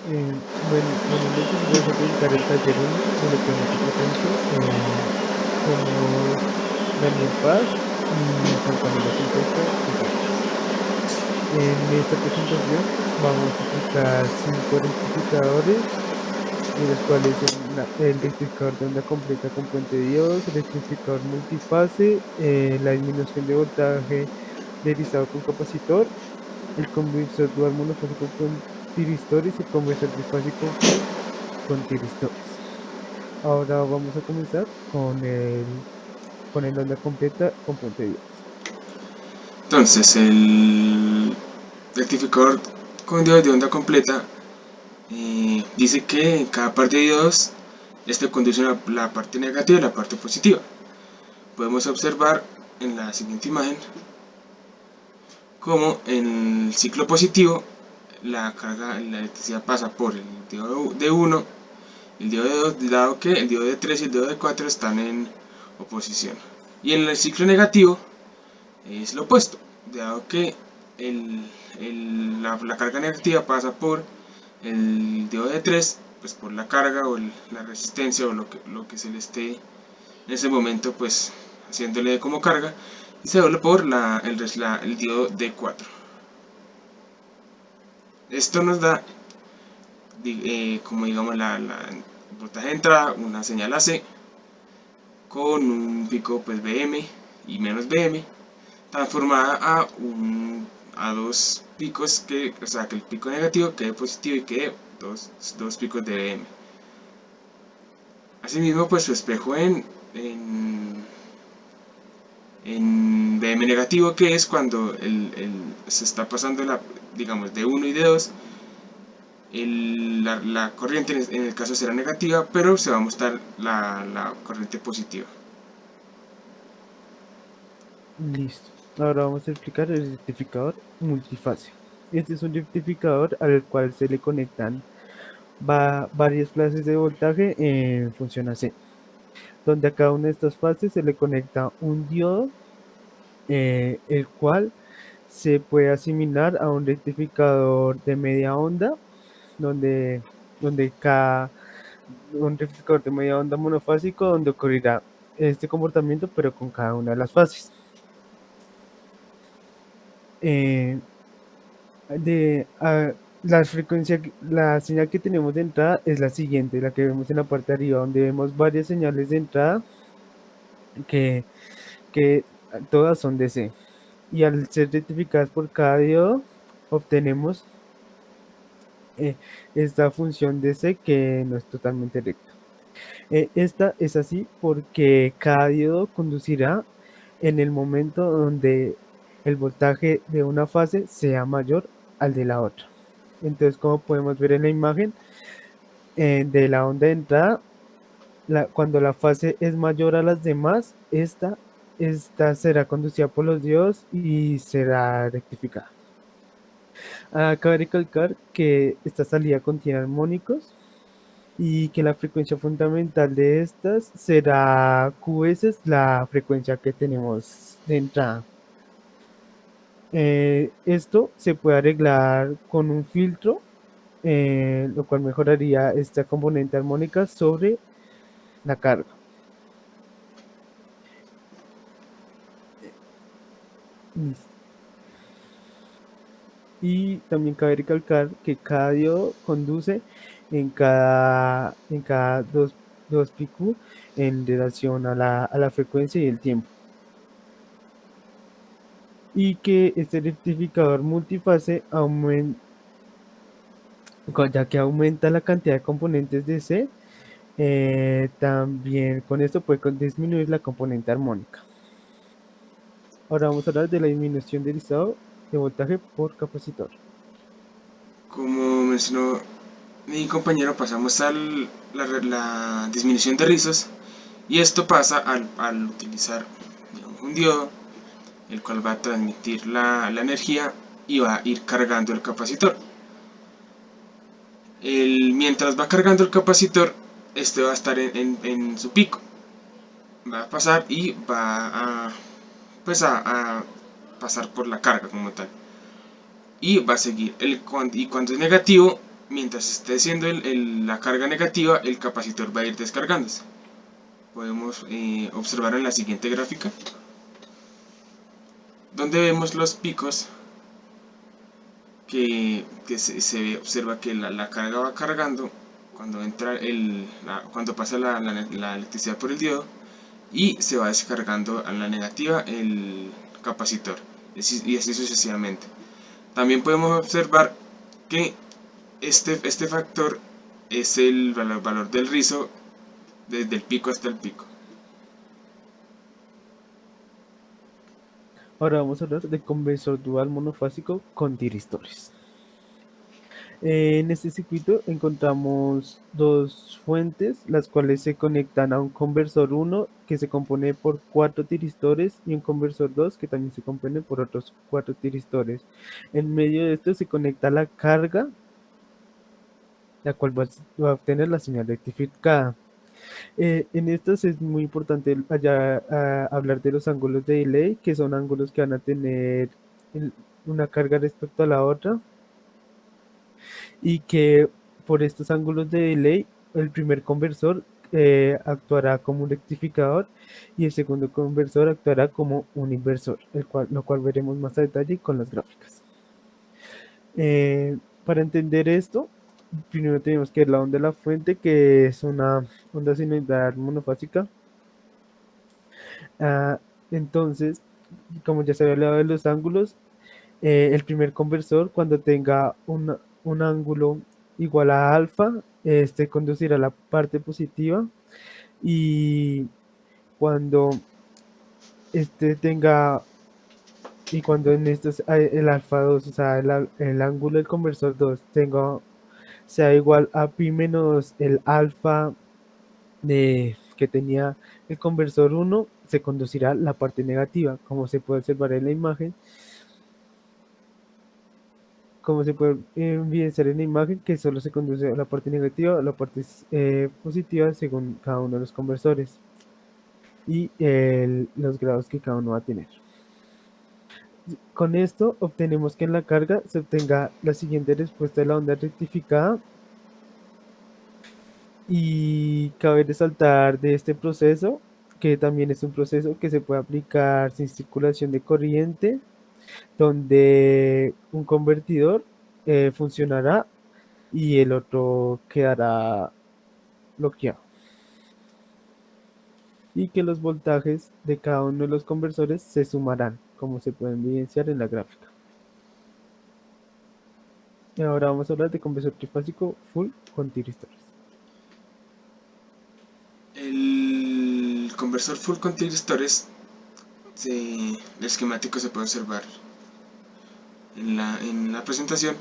Buenas noches, voy a presentar el taller uno de electrónica potencia. Somos Daniel Paz y Juan Camilo Fonseca Pizarro. En esta presentación vamos a explicar 5 rectificadores, de los cuales son el rectificador de onda completa con puente de Dios, el rectificador multifase, la disminución de voltaje de erizado con capacitor, el conversor dual monofásico con tiristores y el conversor bifásico full con tiristores. Ahora vamos a comenzar con el onda completa con puente de Dios. Entonces, el rectificador con diodos de onda completa dice que en cada par de diodos este conduce la parte negativa y la parte positiva. Podemos observar en la siguiente imagen cómo en el ciclo positivo la carga, la electricidad pasa por el diodo de 1, el diodo de 2, dado que el diodo de 3 y el diodo de 4 están en oposición. Y en el ciclo negativo es lo opuesto, dado que la carga negativa pasa por el diodo de 3, pues por la carga o la resistencia o lo que se le esté en ese momento pues haciéndole como carga, y se doble por el diodo de 4. Esto nos da como digamos la voltaje de entrada, una señal AC con un pico pues BM y menos BM transformada a dos picos, o sea que el pico negativo quede positivo y quede dos picos de BM. Asimismo pues su espejo en BM negativo, que es cuando se está pasando digamos de 1 y de 2, la corriente en el caso será negativa, pero se va a mostrar la corriente positiva. Listo. Ahora vamos a explicar el rectificador multifase. Este es un rectificador al cual se le conectan varias clases de voltaje en función AC, donde a cada una de estas fases se le conecta un diodo, el cual se puede asimilar a un rectificador de media onda, donde, donde cada un rectificador de media onda monofásico, donde ocurrirá este comportamiento, pero con cada una de las fases. Eh, la frecuencia, la señal que tenemos de entrada es la siguiente, la que vemos en la parte de arriba, donde vemos varias señales de entrada que, que todas son DC. Y al ser rectificadas por cada diodo, obtenemos esta función DC que no es totalmente recta. Esta es así porque cada diodo conducirá en el momento donde el voltaje de una fase sea mayor al de la otra. Entonces, como podemos ver en la imagen de la onda de entrada, cuando la fase es mayor a las demás, esta será conducida por los diodos y será rectificada. Cabe recalcar que esta salida contiene armónicos y que la frecuencia fundamental de estas será Q veces la frecuencia que tenemos de entrada. Esto se puede arreglar con un filtro, lo cual mejoraría esta componente armónica sobre la carga. Listo. Y también cabe recalcar que cada diodo conduce en cada 2 PQ en relación a la frecuencia y el tiempo. Y que este rectificador multifase ya que aumenta la cantidad de componentes de C, también con esto puede disminuir la componente armónica. Ahora vamos a hablar de la disminución del estado de voltaje por capacitor. Como mencionó mi compañero, pasamos a la disminución de rizos, y esto pasa al utilizar, digamos, un diodo, el cual va a transmitir la energía y va a ir cargando el capacitor. Mientras va cargando el capacitor, este va a estar en su pico, va a pasar y va a pasar por la carga como tal, y va a seguir. Y cuando es negativo, mientras esté siendo la carga negativa, el capacitor va a ir descargándose. Podemos observar en la siguiente gráfica, donde vemos los picos que se observa que la carga va cargando cuando entra cuando pasa la electricidad por el diodo, y se va descargando a la negativa el capacitor, y así sucesivamente. También podemos observar que este factor es el valor del rizo desde el pico hasta el pico. Ahora vamos a hablar de conversor dual monofásico con tiristores. En este circuito encontramos dos fuentes, las cuales se conectan a un conversor 1 que se compone por 4 tiristores y un conversor 2 que también se compone por otros 4 tiristores. En medio de esto se conecta la carga, la cual va a obtener la señal rectificada. En estas es muy importante hablar de los ángulos de delay, que son ángulos que van a tener una carga respecto a la otra, y que por estos ángulos de delay el primer conversor actuará como un rectificador y el segundo conversor actuará como un inversor, lo cual veremos más a detalle con las gráficas. Para entender esto, primero tenemos que ver la onda de la fuente, que es una onda sinusoidal monofásica. Entonces, como ya se había hablado de los ángulos, el primer conversor, cuando tenga un ángulo igual a alfa, este conducirá a la parte positiva, y cuando este tenga, y cuando en estos el alfa 2, o sea, el ángulo del conversor 2 sea igual a pi menos el alfa que tenía el conversor 1, se conducirá la parte negativa, como se puede observar en la imagen. Como se puede evidenciar en la imagen, que solo se conduce a la parte negativa, a la parte positiva, según cada uno de los conversores y los grados que cada uno va a tener. Con esto obtenemos que en la carga se obtenga la siguiente respuesta de la onda rectificada, y cabe resaltar de este proceso que también es un proceso que se puede aplicar sin circulación de corriente, donde un convertidor funcionará y el otro quedará bloqueado, y que los voltajes de cada uno de los conversores se sumarán, como se puede evidenciar en la gráfica. Y ahora vamos a hablar de conversor trifásico full con tiristores. El conversor full con tiristores, el esquemático se puede observar en la presentación.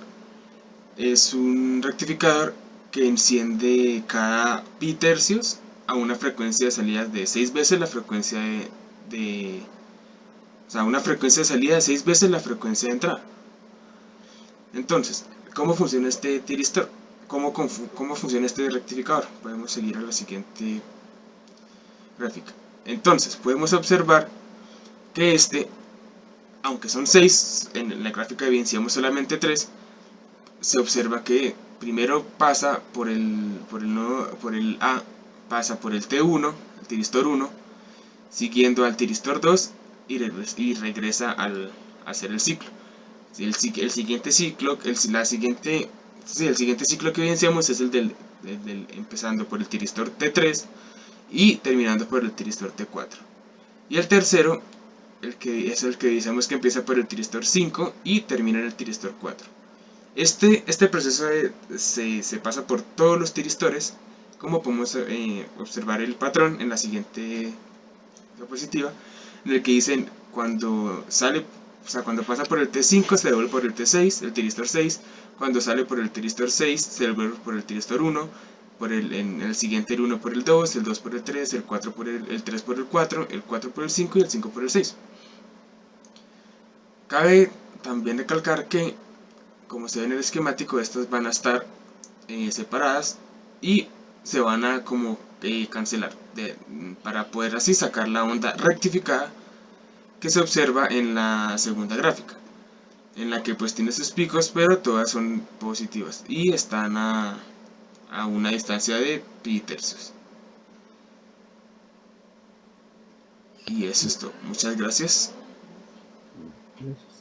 Es un rectificador que enciende cada pi tercios a una frecuencia de salida de 6 veces la frecuencia o sea, una frecuencia de salida de 6 veces la frecuencia de entrada. Entonces, ¿cómo funciona este tiristor? ¿Cómo funciona este rectificador? Podemos seguir a la siguiente gráfica. Entonces, podemos observar que aunque son 6, en la gráfica evidenciamos solamente 3, se observa que primero pasa por el A, pasa por el T1, el tiristor 1, siguiendo al tiristor 2 y regresa a hacer el ciclo. El siguiente ciclo, el siguiente ciclo que evidenciamos es el empezando por el tiristor T3 y terminando por el tiristor T4. Y el tercero, es el que decimos que empieza por el tiristor 5 y termina en el tiristor 4. Este proceso se pasa por todos los tiristores, como podemos observar el patrón en la siguiente diapositiva, en el que dicen cuando pasa por el T5 se devuelve por el T6, el tiristor 6, cuando sale por el tiristor 6 se devuelve por el tiristor 1, en el siguiente el 1 por el 2, el 2 por el 3, el 4 por el 3 por el 4, el 4 por el 5 y el 5 por el 6. Cabe también recalcar que, como se ve en el esquemático, estas van a estar separadas y se van a cancelar para poder así sacar la onda rectificada que se observa en la segunda gráfica. en la que pues tiene sus picos, pero todas son positivas y están a una distancia de pi tercios. Y eso es todo. Muchas gracias. Gracias.